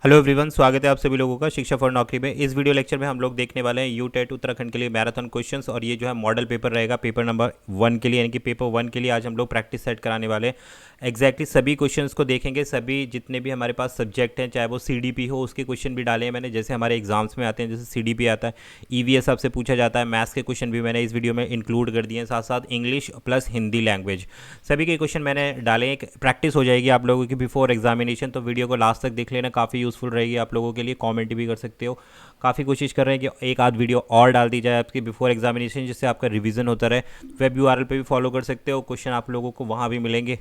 Hello everyone, स्वागत है आप सभी लोगों का शिक्षा फॉर नौकरी में। इस वीडियो लेक्चर में हम लोग देखने वाले हैं यूटेट उत्तराखंड के लिए मैराथन क्वेश्चंस, और ये जो है मॉडल पेपर रहेगा पेपर नंबर 1 के लिए, यानी कि पेपर 1 के लिए आज हम लोग प्रैक्टिस सेट कराने वाले हैं। एग्जैक्टली सभी क्वेश्चंस को देखेंगे, सभी जितने भी हमारे पास सब्जेक्ट हैं, चाहे वो सीडीपी हो, उसके क्वेश्चन भी डाले हैं मैंने, जैसे हमारे एग्जाम्स में आते हैं, जैसे सीडीपी आता है, ईवीएस आपसे पूछा जाता है, मैथ्स के क्वेश्चन भी मैंने इस वीडियो में इंक्लूड कर दिए हैं, साथ साथ इंग्लिश प्लस हिंदी लैंग्वेज सभी के क्वेश्चन मैंने डाले हैं। प्रैक्टिस हो जाएगी आप लोगों की बिफोर एग्जामिनेशन, तो वीडियो को लास्ट तक देख लेना, काफ़ी यूजफुल रहेगी आप लोगों के लिए। कमेंट भी कर सकते हो। काफ़ी कोशिश कर रहे हैं कि एक आध वीडियो और डाल दी जाए आपकी बिफोर एग्जामिनेशन, जिससे आपका रिवीजन होता रहे। वेब यूआरएल पे भी फॉलो कर सकते हो, क्वेश्चन आप लोगों को वहाँ भी मिलेंगे।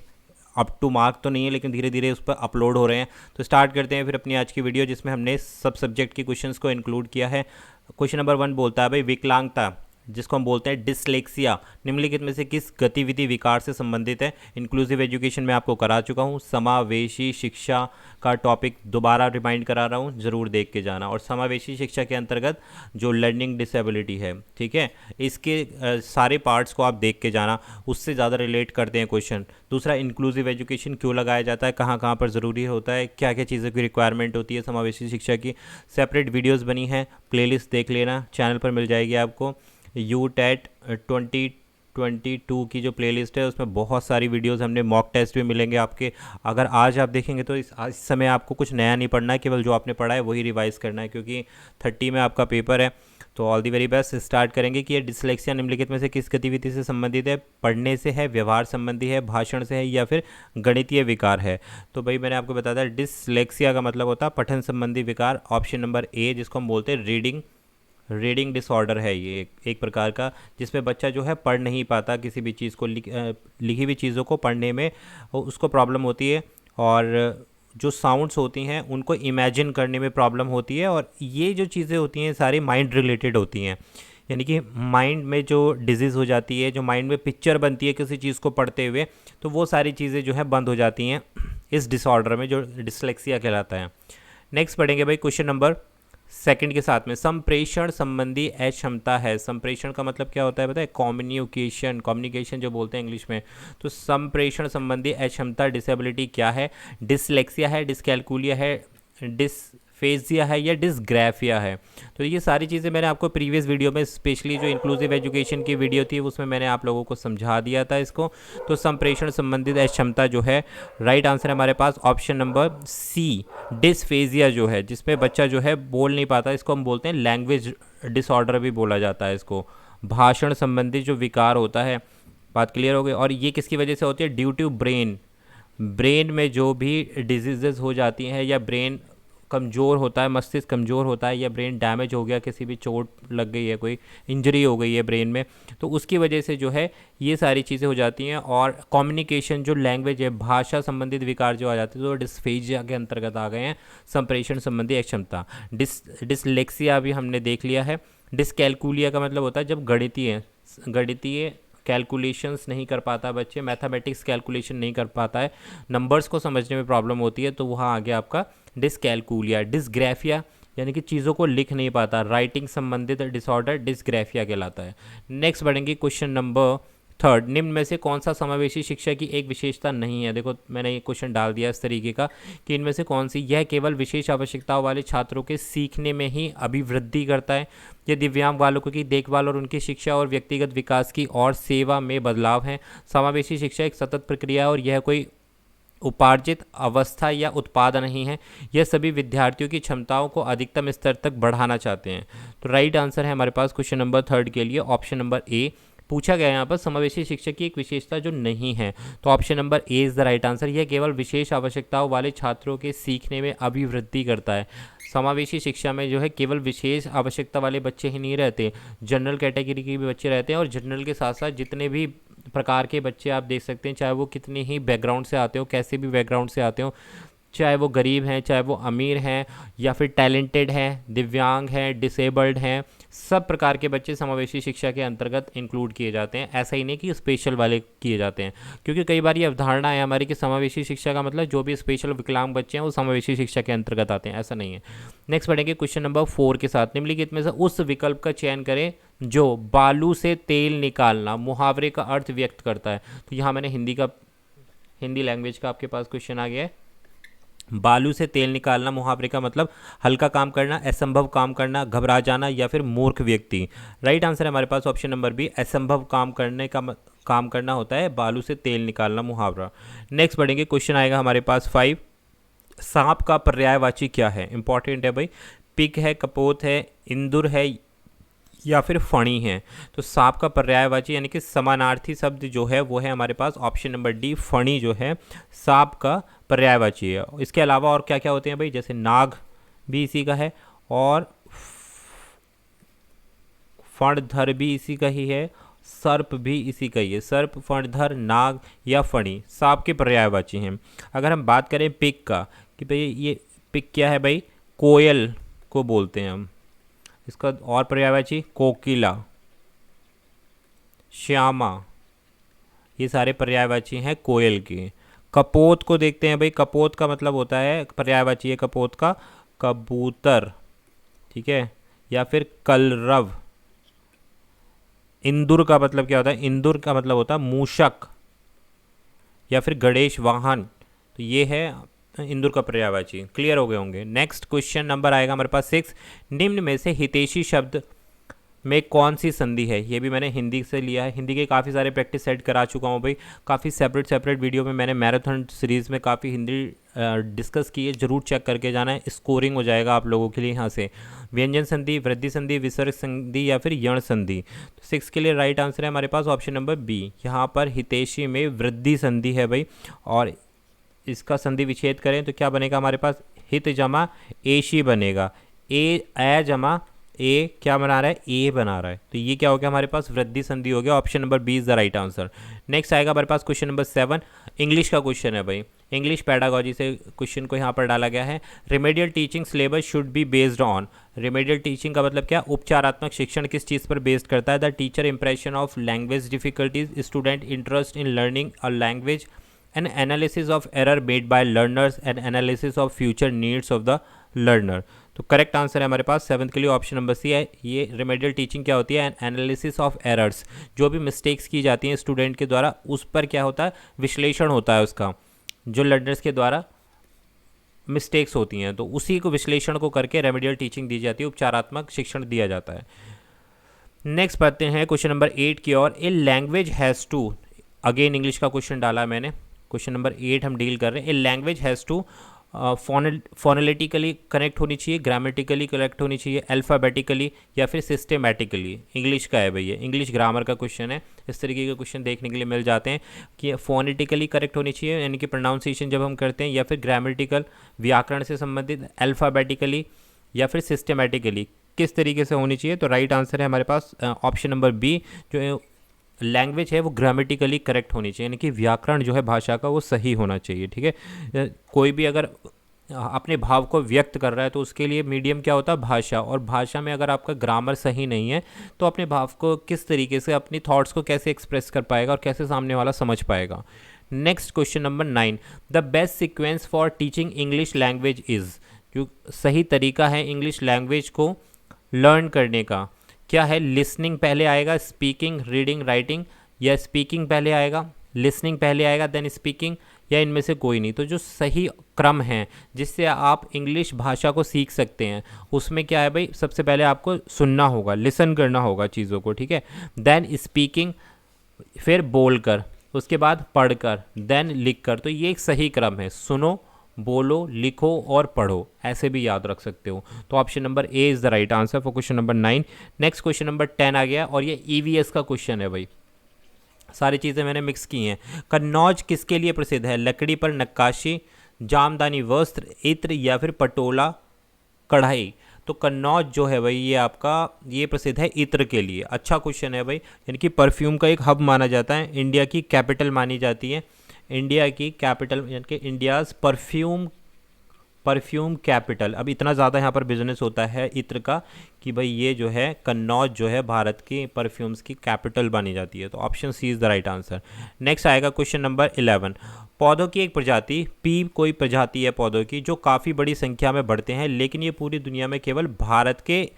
अप टू मार्क तो नहीं है, लेकिन धीरे धीरे उस पर अपलोड हो रहे हैं। तो स्टार्ट करते हैं फिर अपनी आज की वीडियो, जिसमें हमने सब सब्जेक्ट के क्वेश्चंस को इंक्लूड किया है। क्वेश्चन नंबर 1 बोलता है भाई, विकलांगता जिसको हम बोलते हैं डिसलेक्सिया निम्नलिखित में से किस गतिविधि विकार से संबंधित है। इंक्लूसिव एजुकेशन में आपको करा चुका हूँ। समावेशी शिक्षा का टॉपिक दोबारा रिमाइंड करा रहा हूँ, ज़रूर देख के जाना। और समावेशी शिक्षा के अंतर्गत जो लर्निंग डिसेबिलिटी है, ठीक है, इसके सारे पार्ट्स को आप देख के जाना, उससे ज़्यादा रिलेट करते हैं क्वेश्चन। दूसरा, इंक्लूसिव एजुकेशन क्यों लगाया जाता है, कहाँ कहाँ पर ज़रूरी होता है, क्या क्या चीज़ों की रिक्वायरमेंट होती है समावेशी शिक्षा की। सेपरेट वीडियोज़ बनी है, प्लेलिस्ट देख लेना, चैनल पर मिल जाएगी आपको। यूटेट 2022 की जो प्लेलिस्ट है, उसमें बहुत सारी वीडियोस, हमने मॉक टेस्ट भी मिलेंगे आपके। अगर आज आप देखेंगे तो इस समय आपको कुछ नया नहीं पढ़ना है, केवल जो आपने पढ़ा है वही रिवाइज करना है, क्योंकि 30 में आपका पेपर है। तो all the very best. Start करेंगे कि ये डिसलेक्सिया निम्नलिखित में से किस गतिविधि से संबंधित है। पढ़ने से है, व्यवहार संबंधी है, भाषण से है, या फिर गणितीय विकार है। तो भाई मैंने आपको बताया था, डिसलेक्सिया का मतलब होता है पठन संबंधी विकार। ऑप्शन नंबर ए, जिसको हम बोलते हैं रीडिंग डिसऑर्डर है, ये एक प्रकार का, जिसमें बच्चा जो है पढ़ नहीं पाता, किसी भी चीज़ को लिखी हुई चीज़ों को पढ़ने में उसको प्रॉब्लम होती है, और जो साउंड्स होती हैं उनको इमेजिन करने में प्रॉब्लम होती है। और ये जो चीज़ें होती हैं सारी माइंड रिलेटेड होती हैं, यानी कि माइंड में जो डिजीज़ हो जाती है, जो माइंड में पिक्चर बनती है किसी चीज़ को पढ़ते हुए, तो वो सारी चीज़ें जो है बंद हो जाती हैं इस डिसऑर्डर में, जो डिसलेक्सिया कहलाता है। नेक्स्ट पढ़ेंगे भाई क्वेश्चन नंबर 2 के साथ में। संप्रेषण संबंधी अक्षमता है। संप्रेषण का मतलब क्या होता है पता है? कम्युनिकेशन जो बोलते हैं इंग्लिश में। तो संप्रेषण संबंधी अक्षमता डिसेबिलिटी क्या है? डिसलेक्सिया है, डिसकैलकुलिया है, डिसफेजिया है, या डिसग्राफिया है। तो ये सारी चीज़ें मैंने आपको प्रीवियस वीडियो में, स्पेशली जो इंक्लूसिव एजुकेशन की वीडियो थी, उसमें मैंने आप लोगों को समझा दिया था इसको। तो संप्रेषण संबंधित अक्षमता जो है, राइट आंसर है हमारे पास ऑप्शन नंबर सी, डिसफेजिया जो है, जिसमें बच्चा जो है बोल नहीं पाता, इसको हम बोलते हैं लैंग्वेज डिसऑर्डर भी बोला जाता है इसको। भाषण संबंधी जो विकार होता है, बात क्लियर हो गई। और ये किसकी वजह से होती है? ड्यू टू ब्रेन में जो भी डिजीजेज हो जाती हैं, या ब्रेन कमज़ोर होता है, मस्तिष्क कमज़ोर होता है, या ब्रेन डैमेज हो गया, किसी भी चोट लग गई है, कोई इंजरी हो गई है ब्रेन में, तो उसकी वजह से जो है ये सारी चीज़ें हो जाती हैं। और कम्युनिकेशन जो लैंग्वेज है, भाषा संबंधित विकार जो आ जाते हैं, तो डिस्फेजिया के अंतर्गत आ गए हैं संप्रेषण संबंधी अक्षमता। डिसलेक्सिया भी हमने देख लिया है। डिसकैलकुलिया का मतलब होता है जब गणितीय कैलकुलेशंस नहीं कर पाता बच्चे, मैथमेटिक्स कैलकुलेशन नहीं कर पाता है, नंबर्स को समझने में प्रॉब्लम होती है, तो वहाँ आ गया आपका डिसकैलकुलिया। डिसग्राफिया यानी कि चीज़ों को लिख नहीं पाता, राइटिंग संबंधित डिसऑर्डर डिसग्राफिया कहलाता है। नेक्स्ट बढ़ेंगे क्वेश्चन नंबर 3। निम्न में से कौन सा समावेशी शिक्षा की एक विशेषता नहीं है? देखो मैंने ये क्वेश्चन डाल दिया इस तरीके का कि इनमें से कौन सी, यह केवल विशेष आवश्यकताओं वाले छात्रों के सीखने में ही अभिवृद्धि करता है, ये दिव्यांग बालकों की देखभाल और उनकी शिक्षा और व्यक्तिगत विकास की और सेवा में बदलाव है। समावेशी शिक्षा एक सतत प्रक्रिया है, और यह कोई उपार्जित अवस्था या उत्पाद नहीं है, यह सभी विद्यार्थियों की क्षमताओं को अधिकतम स्तर तक बढ़ाना चाहते हैं। तो राइट आंसर है हमारे पास क्वेश्चन नंबर 3 के लिए ऑप्शन नंबर ए। पूछा गया यहाँ पर समावेशी शिक्षा की एक विशेषता जो नहीं है, तो option number A is the right answer. यह केवल विशेष आवश्यकताओं वाले छात्रों के सीखने में अभिवृद्धि करता है। समावेशी शिक्षा में जो है केवल विशेष आवश्यकता वाले बच्चे ही नहीं रहते, जनरल कैटेगरी के भी बच्चे रहते हैं, और जनरल के साथ साथ जितने भी प्रकार के बच्चे आप देख सकते हैं, चाहे वो कितने ही बैकग्राउंड से आते हो, कैसे भी बैकग्राउंड से आते हो, चाहे वो गरीब हैं, चाहे वो अमीर हैं, या फिर टैलेंटेड हैं, दिव्यांग हैं, डिसेबल्ड हैं, सब प्रकार के बच्चे समावेशी शिक्षा के अंतर्गत इंक्लूड किए जाते हैं। ऐसा ही नहीं कि स्पेशल वाले किए जाते हैं, क्योंकि कई बार ये अवधारणा है हमारी कि समावेशी शिक्षा का मतलब जो भी स्पेशल विकलांग बच्चे हैं वो समावेशी शिक्षा के अंतर्गत आते हैं, ऐसा नहीं है। नेक्स्ट पढ़ेंगे क्वेश्चन नंबर 4 के साथ। निम्नलिखित में से उस विकल्प का चयन करें जो बालू से तेल निकालना मुहावरे का अर्थ व्यक्त करता है। तो यहाँ मैंने हिंदी लैंग्वेज का आपके पास क्वेश्चन आ गया है। बालू से तेल निकालना मुहावरे का मतलब हल्का काम करना, असंभव काम करना, घबरा जाना या फिर मूर्ख व्यक्ति। राइट आंसर है हमारे पास ऑप्शन नंबर बी, असंभव काम करने का काम करना होता है बालू से तेल निकालना मुहावरा। नेक्स्ट बढ़ेंगे, क्वेश्चन आएगा हमारे पास 5। सांप का पर्यायवाची क्या है? इंपॉर्टेंट है भाई। पिक है, कपोत है, इंदुर है या फिर फणी है। तो सांप का पर्यायवाची यानी कि समानार्थी शब्द जो है वो है हमारे पास ऑप्शन नंबर डी, फणी जो है सांप का पर्यायवाची है। इसके अलावा और क्या क्या होते हैं भाई, जैसे नाग भी इसी का है और फणधर भी इसी का ही है, सर्प भी इसी का ही है। सर्प, फणधर, नाग या फणी सांप के पर्यायवाची हैं। अगर हम बात करें पिक का कि भाई ये पिक क्या है भाई, कोयल को बोलते हैं हम। इसका और पर्यायवाची कोकिला, श्यामा, ये सारे पर्यायवाची हैं कोयल के। कपोत को देखते हैं भाई, कपोत का मतलब होता है, पर्यायवाची है कपोत का कबूतर, ठीक है, या फिर कलरव। इंदुर का मतलब क्या होता है? इंदुर का मतलब होता है मूषक या फिर गणेश वाहन। तो ये है इंदुर का पर्यायवाची। क्लियर हो गए होंगे। नेक्स्ट क्वेश्चन नंबर आएगा हमारे पास 6। निम्न में से हितैषी शब्द में कौन सी संधि है? ये भी मैंने हिंदी से लिया है। हिंदी के काफ़ी सारे प्रैक्टिस सेट करा चुका हूँ भाई, काफ़ी सेपरेट वीडियो में मैंने मैराथन सीरीज़ में काफ़ी हिंदी डिस्कस की है, जरूर चेक करके जाना है, स्कोरिंग हो जाएगा आप लोगों के लिए यहाँ से। व्यंजन संधि, वृद्धि संधि, विसर्ग संधि या फिर यण संधि। तो 6 के लिए राइट आंसर है हमारे पास ऑप्शन नंबर बी। यहाँ पर हितैषी में वृद्धि संधि है भाई, और इसका संधि विच्छेद करें तो क्या बनेगा हमारे पास? हित जमा एशी बनेगा। ए जमा ए क्या बना रहा है? ए बना रहा है। तो ये क्या हो गया हमारे पास? वृद्धि संधि हो गया। Option number B is the right answer. Next आएगा हमारे पास क्वेश्चन नंबर 7। इंग्लिश का क्वेश्चन है भाई, इंग्लिश पैडागोजी से क्वेश्चन को यहाँ पर डाला गया है। Remedial teaching syllabus should be based on. Remedial teaching का मतलब क्या? उपचारात्मक शिक्षण किस चीज़ पर बेस्ड करता है? The teacher impression of language difficulties, student interest in learning a language, N analysis of error made by learners, N analysis of future needs of the learner. तो करेक्ट आंसर है हमारे पास 7 के लिए ऑप्शन नंबर सी है। ये remedial teaching क्या होती है? एन एनालिसिस ऑफ एरर्स, जो भी मिस्टेक्स की जाती हैं स्टूडेंट के द्वारा उस पर क्या होता है? विश्लेषण होता है उसका, जो लर्नर्स के द्वारा मिस्टेक्स होती हैं तो उसी को विश्लेषण को करके रेमेडियल टीचिंग दी जाती है, उपचारात्मक शिक्षण दिया जाता है। नेक्स्ट पढ़ते हैं क्वेश्चन नंबर 8 की ओर। A language has to, again English का क्वेश्चन डाला है मैंने, क्वेश्चन नंबर 8 हम डील कर रहे हैं। A language has to phonetically connect होनी चाहिए, ग्रामेटिकली करेक्ट होनी चाहिए, अल्फ़ाबेटिकली या फिर सिस्टेमेटिकली। इंग्लिश का है भैया, इंग्लिश ग्रामर का क्वेश्चन है। इस तरीके के क्वेश्चन देखने के लिए मिल जाते हैं कि फोनेटिकली करेक्ट होनी चाहिए यानी कि प्रोनाउंसिएशन जब हम करते हैं, या फिर ग्रामेटिकल व्याकरण से संबंधित, अल्फ़ाबेटिकली या फिर सिस्टेमेटिकली किस तरीके से होनी चाहिए। तो राइट आंसर है हमारे पास ऑप्शन नंबर बी, जो लैंग्वेज है वो ग्रामेटिकली करेक्ट होनी चाहिए, यानी कि व्याकरण जो है भाषा का वो सही होना चाहिए, ठीक है। कोई भी अगर अपने भाव को व्यक्त कर रहा है तो उसके लिए मीडियम क्या होता है? भाषा। और भाषा में अगर आपका ग्रामर सही नहीं है तो अपने भाव को किस तरीके से, अपनी थॉट्स को कैसे एक्सप्रेस कर पाएगा और कैसे सामने वाला समझ पाएगा। Next question number 9। The best sequence for teaching English language is, जो सही तरीका है इंग्लिश लैंग्वेज को लर्न करने का क्या है? लिसनिंग पहले आएगा, स्पीकिंग, रीडिंग, राइटिंग, या स्पीकिंग पहले आएगा, लिसनिंग पहले आएगा देन स्पीकिंग, या इनमें से कोई नहीं। तो जो सही क्रम है जिससे आप इंग्लिश भाषा को सीख सकते हैं उसमें क्या है भाई? सबसे पहले आपको सुनना होगा, लिसन करना होगा चीज़ों को, ठीक है। देन स्पीकिंग, फिर बोलकर, उसके बाद पढ़कर, देन लिखकर। तो ये एक सही क्रम है, सुनो, बोलो, लिखो और पढ़ो, ऐसे भी याद रख सकते हो। तो option number A is the right answer for question number 9। Next question number 10 आ गया और ये ईवीएस का क्वेश्चन है भाई, सारी चीज़ें मैंने मिक्स की हैं। कन्नौज किसके लिए प्रसिद्ध है? लकड़ी पर नक्काशी, जामदानी वस्त्र, इत्र या फिर पटोला कढ़ाई। तो कन्नौज जो है भाई ये आपका ये प्रसिद्ध है इत्र के लिए। अच्छा क्वेश्चन है भाई, यानी कि परफ्यूम का एक हब माना जाता है, इंडिया की कैपिटल मानी जाती है, इंडिया की कैपिटल यानी कि इंडियाज़ परफ्यूम कैपिटल। अब इतना ज़्यादा यहाँ पर बिजनेस होता है इत्र का कि भाई ये जो है कन्नौज जो है भारत की परफ्यूम्स की कैपिटल मानी जाती है। तो option C is the right answer. Next आएगा क्वेश्चन नंबर 11। पौधों की एक प्रजाति, पी कोई प्रजाति है पौधों की जो काफ़ी बड़ी संख्या में बढ़ते हैं, लेकिन ये पूरी दुनिया में केवल भारत के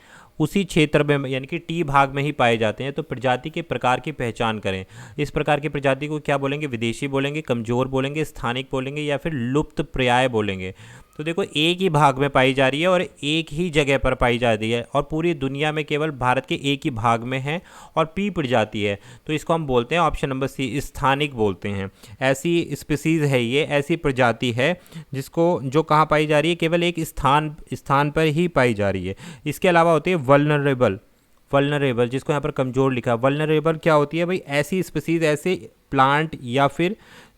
उसी क्षेत्र में यानी कि टी भाग में ही पाए जाते हैं। तो प्रजाति के प्रकार की पहचान करें। इस प्रकार की प्रजाति को क्या बोलेंगे? विदेशी बोलेंगे, कमजोर बोलेंगे, स्थानिक बोलेंगे या फिर लुप्त प्राय बोलेंगे। तो देखो एक ही भाग में पाई जा रही है और एक ही जगह पर पाई जा रही है और पूरी दुनिया में केवल भारत के एक ही भाग में है और पी प्रजाति है। तो इसको हम बोलते हैं ऑप्शन नंबर सी, स्थानिक बोलते हैं। ऐसी स्पीसीज है, ये ऐसी प्रजाति है जिसको जो कहाँ पाई जा रही है? केवल एक स्थान पर ही पाई जा रही है। इसके अलावा होती है वल्नरेबल, जिसको यहाँ पर कमज़ोर लिखा है। वल्नरेबल क्या होती है भाई? ऐसी स्पीसीज, ऐसे प्लांट या फिर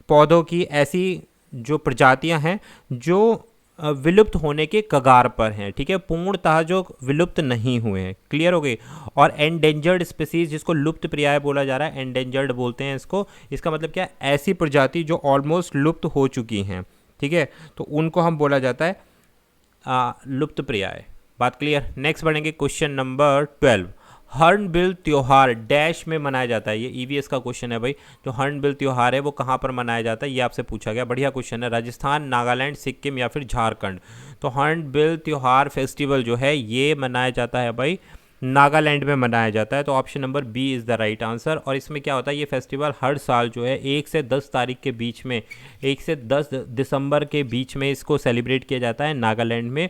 पौधों की ऐसी जो प्रजातियां हैं जो विलुप्त होने के कगार पर हैं, ठीक है, पूर्णतः जो विलुप्त नहीं हुए हैं। क्लियर हो गई। और एंडेंजर्ड स्पीसीज, जिसको लुप्त प्राय बोला जा रहा है, एंडेंजर्ड बोलते हैं इसको। इसका मतलब क्या है? ऐसी प्रजाति जो ऑलमोस्ट लुप्त हो चुकी हैं, ठीक है, तो उनको हम बोला जाता है लुप्त प्राय। बात क्लियर। नेक्स्ट बढ़ेंगे क्वेश्चन नंबर 12। हॉर्नबिल त्योहार डैश में मनाया जाता है। ये ईवीएस का क्वेश्चन है भाई। जो हॉर्नबिल त्योहार है वो कहाँ पर मनाया जाता है, ये आपसे पूछा गया। बढ़िया क्वेश्चन है। राजस्थान, नागालैंड, सिक्किम या फिर झारखंड। तो हॉर्नबिल त्योहार फेस्टिवल जो है ये मनाया जाता है भाई नागालैंड में मनाया जाता है। तो option number B is the right answer. और इसमें क्या होता है? ये फेस्टिवल हर साल जो है 1 से 10 तारीख के बीच में, 1 से 10 दिसंबर के बीच में इसको सेलिब्रेट किया जाता है नागालैंड में।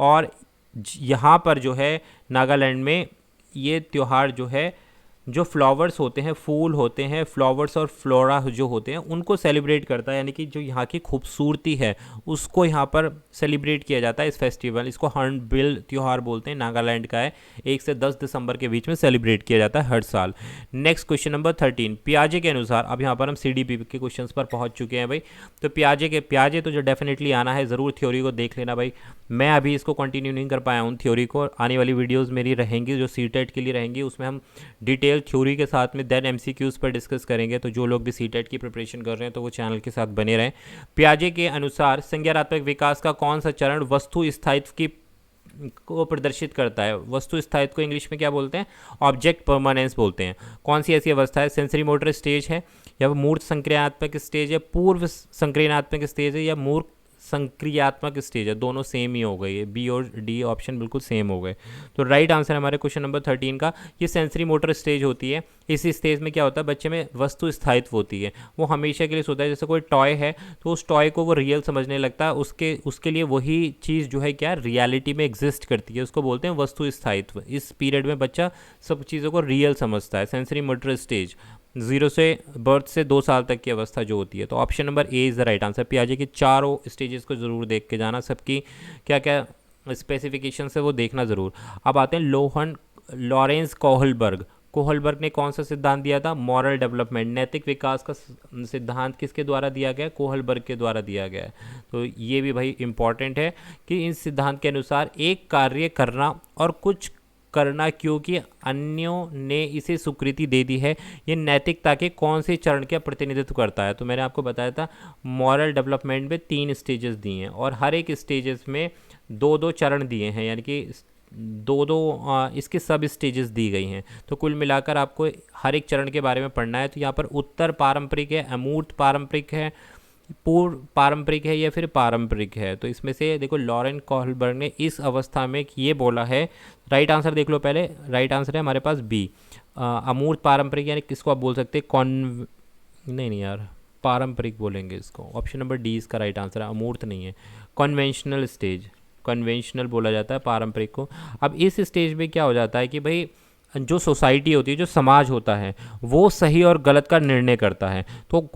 और यहाँ पर जो है नागालैंड में ये त्यौहार जो है, जो फ्लावर्स होते हैं, फूल होते हैं, फ्लावर्स और फ्लोरा जो होते हैं उनको सेलिब्रेट करता है। यानी कि जो यहाँ की खूबसूरती है उसको यहाँ पर सेलिब्रेट किया जाता है इस फेस्टिवल। इसको हॉर्नबिल त्यौहार बोलते हैं, नागालैंड का है। 1 से 10 दिसंबर के बीच में सेलिब्रेट किया जाता है हर साल। Next question number 13। पियाजे के अनुसार, अब यहाँ पर हम CDP के क्वेश्चन पर पहुँच चुके हैं भाई। तो पियाजे तो जो डेफिनेटली आना है, ज़रूर थ्योरी को देख लेना भाई। मैं अभी इसको कंटिन्यू नहीं कर पाया हूँ थ्योरी को। आने वाली वीडियोस मेरी रहेंगी जो CTET के लिए रहेंगी, उसमें हम डिटेल थ्योरी के साथ में देन MCQs पर डिस्कस करेंगे। तो जो लोग भी CTET की प्रिपरेशन कर रहे हैं तो वो चैनल के साथ बने रहें। पियाजे के अनुसार संज्ञानात्मक विकास का कौन सा चरण वस्तु स्थायित्व की को प्रदर्शित करता है? वस्तु स्थायित्व को इंग्लिश में क्या बोलते हैं? ऑब्जेक्ट परमानेंस बोलते हैं। कौन सी ऐसी अवस्था है? सेंसरी मोटर स्टेज है, या मूर्त संक्रियात्मक स्टेज है, पूर्व संक्रियात्मक स्टेज है, या मूर्त संक्रियात्मक स्टेज है? दोनों सेम ही हो गए, ये बी और डी ऑप्शन बिल्कुल सेम हो गए। तो राइट आंसर हमारे क्वेश्चन नंबर 13 का ये सेंसरी मोटर स्टेज होती है। इस स्टेज में क्या होता है? बच्चे में वस्तु स्थायित्व होती है, वो हमेशा के लिए सोता है। जैसे कोई टॉय है तो उस टॉय को वो रियल समझने लगता है, उसके लिए वही चीज़ जो है क्या रियलिटी में एग्जिस्ट करती है, उसको बोलते हैं वस्तु स्थायित्व। इस पीरियड में बच्चा सब चीज़ों को रियल समझता है। सेंसरी मोटर स्टेज 0 से बर्थ से 2 साल तक की अवस्था जो होती है। तो option number A is the right answer. पियाजे की चारों स्टेजेस को ज़रूर देख के जाना, सबकी क्या क्या स्पेसिफिकेशन है वो देखना ज़रूर। अब आते हैं लॉरेंस कोहलबर्ग ने कौन सा सिद्धांत दिया था? मॉरल डेवलपमेंट, नैतिक विकास का सिद्धांत किसके द्वारा दिया गया? कोहलबर्ग के द्वारा दिया गया है। तो ये भी भाई इंपॉर्टेंट है कि इस सिद्धांत के अनुसार एक कार्य करना और कुछ करना क्योंकि अन्यों ने इसे स्वीकृति दे दी है, ये नैतिकता के कौन से चरण का प्रतिनिधित्व करता है? तो मैंने आपको बताया था मॉरल डेवलपमेंट में 3 स्टेजेस दिए हैं और हर एक स्टेजेस में 2-2 चरण दिए हैं, यानी कि 2-2 इसके सब स्टेजेस दी गई हैं। तो कुल मिलाकर आपको हर एक चरण के बारे में पढ़ना है। तो यहाँ पर उत्तर पारंपरिक है, अमूर्त पारंपरिक है, पूर्व पारंपरिक है या फिर पारंपरिक है। तो इसमें से देखो लॉरेंस कोहलबर्ग ने इस अवस्था में ये बोला है। राइट आंसर देख लो पहले। राइट आंसर है हमारे पास बी, अमूर्त पारंपरिक, यानी किसको आप बोल सकते हैं नहीं यार, पारंपरिक बोलेंगे इसको। ऑप्शन नंबर डी इसका राइट आंसर है, अमूर्त नहीं है। कन्वेंशनल स्टेज, कन्वेंशनल बोला जाता है पारंपरिक को। अब इस स्टेज में क्या हो जाता है कि भाई जो सोसाइटी होती है, जो समाज होता है, वो सही और गलत का निर्णय करता है। तो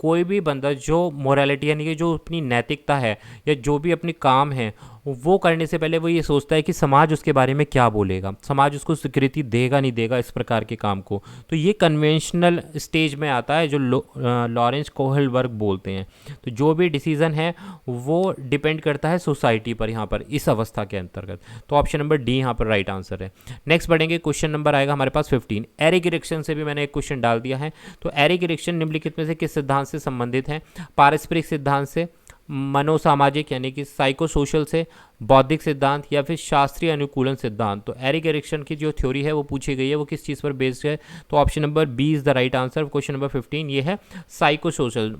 कोई भी बंदा जो मोरालिटी यानी कि जो अपनी नैतिकता है या जो भी अपनी काम है वो करने से पहले वो ये सोचता है कि समाज उसके बारे में क्या बोलेगा, समाज उसको स्वीकृति देगा नहीं देगा इस प्रकार के काम को। तो ये कन्वेंशनल स्टेज में आता है जो लॉरेंस कोहलबर्ग बोलते हैं। तो जो भी डिसीजन है वो डिपेंड करता है सोसाइटी पर यहाँ पर इस अवस्था के अंतर्गत। तो ऑप्शन नंबर डी यहाँ पर राइट आंसर है। नेक्स्ट बढ़ेंगे, क्वेश्चन नंबर आएगा हमारे पास 15। एरिक इरेक्शन से भी मैंने एक क्वेश्चन डाल दिया है। तो एरिक इरेक्शन निम्नलिखित में से किस सिद्धांत से संबंधित है? पारस्परिक सिद्धांत से, मनोसामाजिक यानी कि साइको सोशल से, बौद्धिक सिद्धांत या फिर शास्त्रीय अनुकूलन सिद्धांत। तो एरिक इरेक्शन की जो थ्योरी है वो पूछी गई है, वो किस चीज़ पर बेस्ड है? तो option number B is the right answer. Question number 15 ये है साइको सोशल,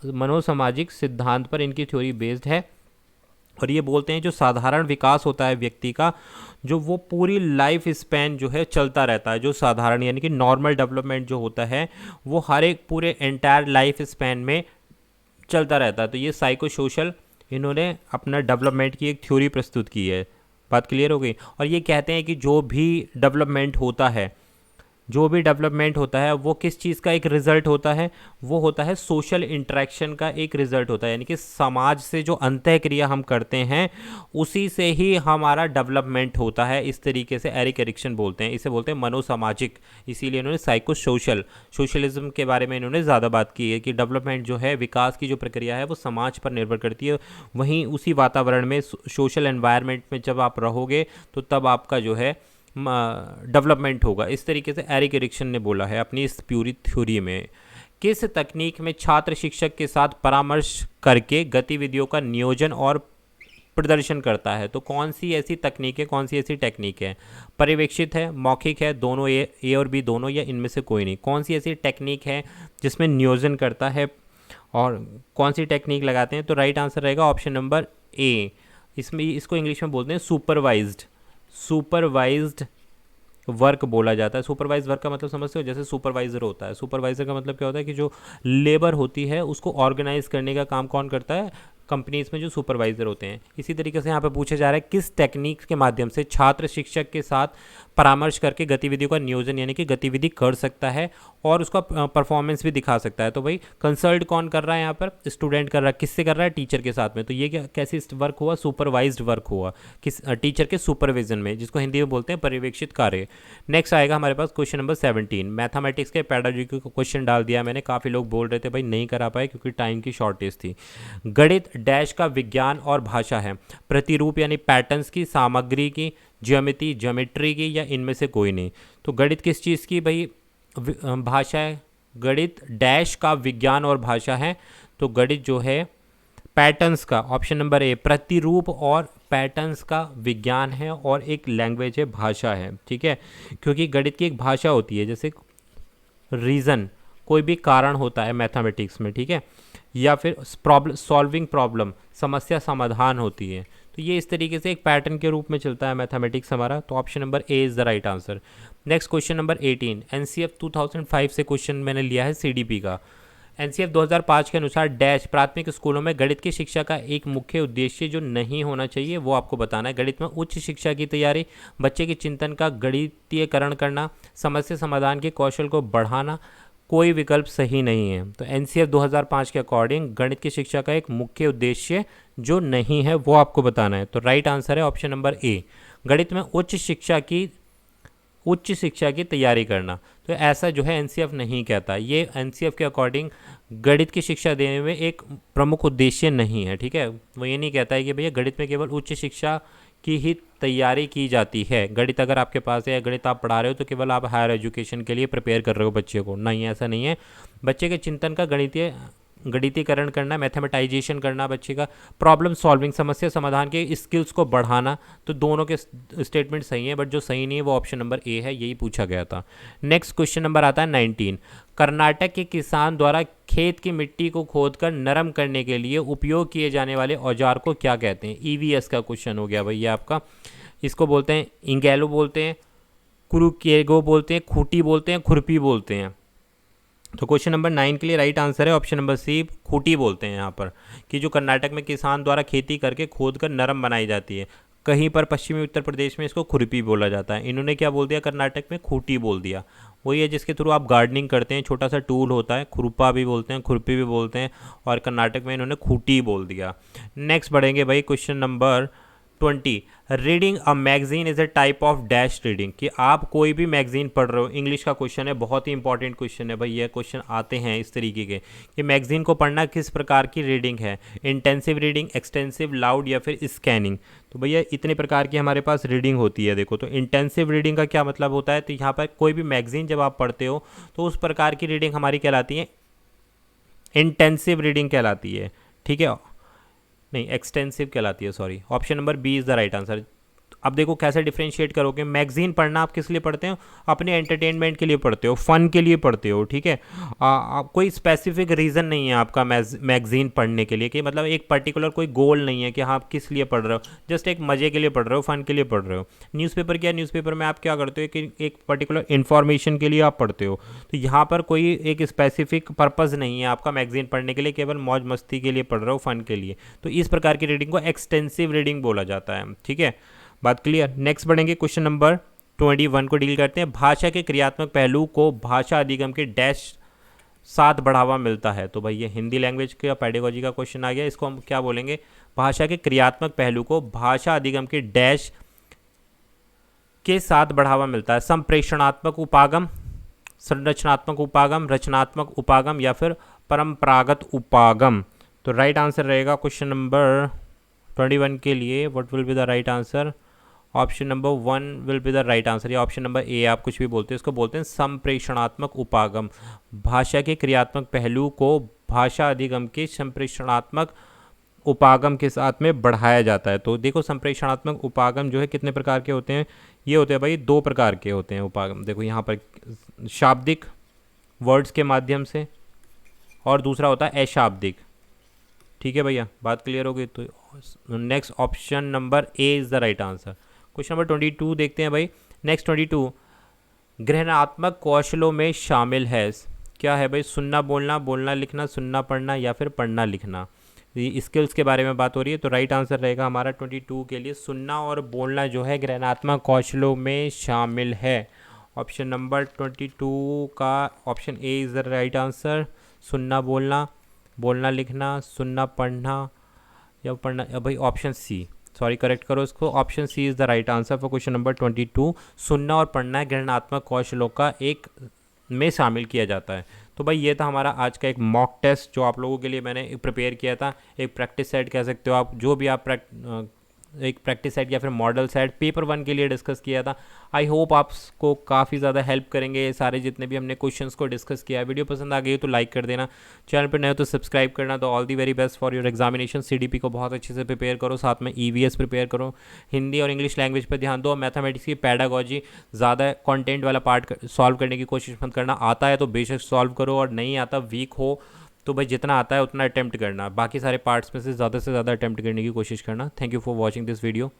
मनोसामाजिक सिद्धांत पर इनकी थ्योरी बेस्ड है। और ये बोलते हैं जो साधारण विकास होता है व्यक्ति का, जो वो पूरी लाइफ स्पैन जो है चलता रहता है, जो साधारण यानी कि नॉर्मल डेवलपमेंट जो होता है वो हर एक पूरे एंटायर लाइफ स्पैन में चलता रहता है। तो ये साइको सोशल इन्होंने अपना डेवलपमेंट की एक थ्योरी प्रस्तुत की है। बात क्लियर हो गई। और ये कहते हैं कि जो भी डेवलपमेंट होता है वो किस चीज़ का एक रिजल्ट होता है, वो होता है सोशल इंटरेक्शन का एक रिजल्ट होता है, यानी कि समाज से जो अंतःक्रिया हम करते हैं उसी से ही हमारा डेवलपमेंट होता है। इस तरीके से एरिक एरिक्सन बोलते हैं, इसे बोलते हैं मनोसामाजिक। इसीलिए इन्होंने साइको सोशलिज्म के बारे में इन्होंने ज़्यादा बात की है कि डेवलपमेंट जो है, विकास की जो प्रक्रिया है वो समाज पर निर्भर करती है। वहीं उसी वातावरण में, सोशल एनवायरनमेंट में जब आप रहोगे तो तब आपका जो है डेवलपमेंट होगा। इस तरीके से एरिक एरिक्सन ने बोला है अपनी इस पूरी थ्योरी में। किस तकनीक में छात्र शिक्षक के साथ परामर्श करके गतिविधियों का नियोजन और प्रदर्शन करता है? तो कौन सी ऐसी तकनीक है, कौन सी ऐसी टेक्निक है? पर्यवेक्षित है, मौखिक है, दोनों, ए और बी दोनों, या इनमें से कोई नहीं? कौन सी ऐसी टेक्निक है जिसमें नियोजन करता है और कौन सी टेक्निक लगाते हैं? तो राइट आंसर रहेगा ऑप्शन नंबर ए। इसमें इसको इंग्लिश में बोलते हैं सुपरवाइज्ड वर्क बोला जाता है। सुपरवाइज वर्क का मतलब समझते हो, जैसे सुपरवाइजर होता है। सुपरवाइजर का मतलब क्या होता है कि जो लेबर होती है उसको ऑर्गेनाइज करने का काम कौन करता है? कंपनीज में जो सुपरवाइजर होते हैं। इसी तरीके से यहाँ पे पूछा जा रहा है किस टेक्निक के माध्यम से छात्र शिक्षक के साथ परामर्श करके गतिविधियों का नियोजन यानी कि गतिविधि कर सकता है और उसका परफॉर्मेंस भी दिखा सकता है। तो भाई कंसल्ट कौन कर रहा है यहाँ पर? स्टूडेंट कर रहा है। किससे कर रहा है? टीचर के साथ में। तो ये क्या कैसी वर्क हुआ? सुपरवाइज्ड वर्क हुआ, किस टीचर के सुपरविजन में, जिसको हिंदी में बोलते हैं पर्यवेक्षित कार्य। नेक्स्ट आएगा हमारे पास क्वेश्चन नंबर 17। मैथमेटिक्स के पेडागोजी का क्वेश्चन डाल दिया मैंने। काफ़ी लोग बोल रहे थे भाई नहीं करा पाए क्योंकि टाइम की शॉर्टेज थी। गणित डैश का विज्ञान और भाषा है। प्रतिरूप यानी पैटर्न्स की, सामग्री की, ज्योमेट्री की, या इनमें से कोई नहीं? तो गणित किस चीज़ की भाई भाषा है? गणित डैश का विज्ञान और भाषा है। तो गणित जो है पैटर्न्स का, ऑप्शन नंबर ए, प्रतिरूप और पैटर्न्स का विज्ञान है और एक लैंग्वेज है, भाषा है। ठीक है, क्योंकि गणित की एक भाषा होती है, जैसे रीज़न, कोई भी कारण होता है मैथमेटिक्स में, ठीक है, या फिर सॉल्विंग प्रॉब्लम, समस्या समाधान होती है। तो ये इस तरीके से एक पैटर्न के रूप में चलता है मैथमेटिक्स हमारा। तो option number A is the right answer. Next question number 18। NCF 2005 से क्वेश्चन मैंने लिया है सीडीपी का। एनसीएफ 2005 के अनुसार डैश प्राथमिक स्कूलों में गणित की शिक्षा का एक मुख्य उद्देश्य जो नहीं होना चाहिए वो आपको बताना है। गणित में उच्च शिक्षा की तैयारी, बच्चे के चिंतन का गणितीयकरण करना, समस्या समाधान के कौशल को बढ़ाना, कोई विकल्प सही नहीं है। तो एनसीएफ 2005 के अकॉर्डिंग गणित की शिक्षा का एक मुख्य उद्देश्य जो नहीं है वो आपको बताना है। तो राइट आंसर है ऑप्शन नंबर ए, गणित में उच्च शिक्षा की तैयारी करना। तो ऐसा जो है एनसीएफ नहीं कहता। ये एनसीएफ के अकॉर्डिंग गणित की शिक्षा देने में एक प्रमुख उद्देश्य नहीं है। ठीक है, वो ये नहीं कहता है कि भैया गणित में केवल उच्च शिक्षा की ही तैयारी की जाती है। गणित अगर आपके पास है या गणित आप पढ़ा रहे हो तो केवल आप हायर एजुकेशन के लिए प्रिपेयर कर रहे हो बच्चे को, नहीं, ऐसा नहीं है। बच्चे के चिंतन का गणितीकरण करना, मैथमेटाइजेशन करना, बच्चे का प्रॉब्लम सॉल्विंग, समस्या समाधान के स्किल्स को बढ़ाना। तो दोनों के स्टेटमेंट सही हैं, बट जो सही नहीं है वो ऑप्शन नंबर ए है, यही पूछा गया था। नेक्स्ट क्वेश्चन नंबर आता है 19। कर्नाटक के किसान द्वारा खेत की मिट्टी को खोदकर नरम करने के लिए उपयोग किए जाने वाले औजार को क्या कहते हैं? ईवीएस का क्वेश्चन हो गया भैया आपका। इसको बोलते हैं इंगेलो बोलते हैं, कुरुकेगो बोलते हैं, खूटी बोलते हैं, खुरपी बोलते हैं। तो क्वेश्चन नंबर 9 के लिए राइट आंसर है ऑप्शन नंबर सी, खूटी बोलते हैं यहाँ पर, कि जो कर्नाटक में किसान द्वारा खेती करके खोद कर नरम बनाई जाती है। कहीं पर पश्चिमी उत्तर प्रदेश में इसको खुरपी बोला जाता है। इन्होंने क्या बोल दिया? कर्नाटक में खूटी बोल दिया। वही है जिसके थ्रू आप गार्डनिंग करते हैं, छोटा सा टूल होता है, खुरपा भी बोलते हैं, खुरपी भी बोलते हैं, और कर्नाटक में इन्होंने खूटी बोल दिया। नेक्स्ट बढ़ेंगे भाई question number 20। Reading a magazine is a type of dash reading, कि आप कोई भी मैगजीन पढ़ रहे हो। इंग्लिश का क्वेश्चन है, बहुत ही इंपॉर्टेंट क्वेश्चन है भाई। ये क्वेश्चन आते हैं इस तरीके के कि मैगजीन को पढ़ना किस प्रकार की रीडिंग है, इंटेंसिव रीडिंग, एक्सटेंसिव, लाउड, या फिर स्कैनिंग। तो भैया इतने प्रकार की हमारे पास रीडिंग होती है। देखो, तो इंटेंसिव रीडिंग का क्या मतलब होता है? तो यहाँ पर कोई भी मैगजीन जब आप पढ़ते हो तो उस प्रकार की रीडिंग हमारी कहलाती है इंटेंसिव रीडिंग कहलाती है। ठीक है, नहीं, एक्सटेंसिव कहलाती है, sorry. Option number B is the right answer. अब देखो कैसे डिफ्रेंशिएट करोगे। मैगजीन पढ़ना आप किस लिए पढ़ते हो? अपने एंटरटेनमेंट के लिए पढ़ते हो, फन के लिए पढ़ते हो, ठीक है। कोई स्पेसिफिक रीज़न नहीं है आपका मैगजीन पढ़ने के लिए, कि मतलब एक पर्टिकुलर कोई गोल नहीं है कि हाँ आप किस लिए पढ़ रहे हो, जस्ट एक मज़े के लिए पढ़ रहे हो, फन के लिए पढ़ रहे हो। न्यूज़पेपर क्या, न्यूज़पेपर में आप क्या करते हो कि एक पर्टिकुलर इन्फॉर्मेशन के लिए आप पढ़ते हो। तो यहाँ पर कोई एक स्पेसिफिक पर्पज़ नहीं है आपका मैगजीन पढ़ने के लिए, केवल मौज मस्ती के लिए पढ़ रहे हो, फन के लिए। तो इस प्रकार की रीडिंग को एक्सटेंसिव रीडिंग बोला जाता है, ठीक है। बात क्लियर। नेक्स्ट बढ़ेंगे, क्वेश्चन नंबर 21 को डील करते हैं। भाषा के क्रियात्मक पहलू को भाषा अधिगम के डैश साथ बढ़ावा मिलता है। तो भाई ये हिंदी लैंग्वेज का पेडागोजी का क्वेश्चन आ गया। इसको हम क्या बोलेंगे? भाषा के क्रियात्मक पहलू को भाषा अधिगम के डैश के साथ बढ़ावा मिलता है। संप्रेषणात्मक उपागम, संरचनात्मक उपागम, रचनात्मक उपागम या फिर परंपरागत उपागम। तो राइट आंसर रहेगा क्वेश्चन नंबर 21 के लिए, what will be the right answer? Option number 1 will be the right answer, या ऑप्शन नंबर ए, आप कुछ भी बोलते हैं, इसको बोलते हैं संप्रेषणात्मक उपागम। भाषा के क्रियात्मक पहलू को भाषा अधिगम के संप्रेषणात्मक उपागम के साथ में बढ़ाया जाता है। तो देखो संप्रेषणात्मक उपागम जो है कितने प्रकार के होते हैं? ये होते हैं भाई 2 प्रकार के होते हैं उपागम। देखो यहाँ पर शाब्दिक वर्ड्स के माध्यम से, और दूसरा होता है अशाब्दिक, ठीक है भैया, बात क्लियर हो गई। तो next option number A is the right answer. Question number 22 देखते हैं भाई। नेक्स्ट 22 ग्रहणात्मक कौशलों में शामिल है। क्या है भाई? सुनना बोलना, बोलना लिखना, सुनना पढ़ना या फिर पढ़ना लिखना। ये स्किल्स के बारे में बात हो रही है। तो राइट आंसर रहेगा हमारा 22 के लिए, सुनना और बोलना जो है ग्रहणात्मक कौशलों में शामिल है। ऑप्शन नंबर 22 का option A is the right answer. सुनना बोलना, बोलना लिखना, सुनना पढ़ना या पढ़ना, या भाई ऑप्शन सी, सॉरी करेक्ट करो इसको, option C is the right answer for question number 22। सुनना और पढ़ना ग्रहणात्मक कौशलों का एक में शामिल किया जाता है। तो भाई ये था हमारा आज का एक मॉक टेस्ट जो आप लोगों के लिए मैंने प्रिपेयर किया था। एक प्रैक्टिस सेट कह सकते हो आप, जो भी आप एक प्रैक्टिस सेट या फिर मॉडल सेट पेपर 1 के लिए डिस्कस किया था। आई होप आपको काफ़ी ज़्यादा हेल्प करेंगे ये सारे जितने भी हमने क्वेश्चंस को डिस्कस किया है। वीडियो पसंद आ गई हो तो लाइक कर देना, चैनल पर नए हो तो सब्सक्राइब करना। तो all the very best for your examination. CDP को बहुत अच्छे से प्रिपेयर करो, साथ में ईवीएस प्रिपेयर करो, हिंदी और इंग्लिश लैंग्वेज पर ध्यान दो, मैथमेटिक्स की पेडागोजी ज़्यादा कंटेंट वाला पार्ट सॉल्व करने की कोशिश मत करना। आता है तो बेशक सॉल्व करो, और नहीं आता, वीक हो तो भाई जितना आता है उतना अटेम्प्ट करना, बाकी सारे पार्ट्स में से ज़्यादा अटेम्प्ट करने की कोशिश करना। Thank you for watching this video.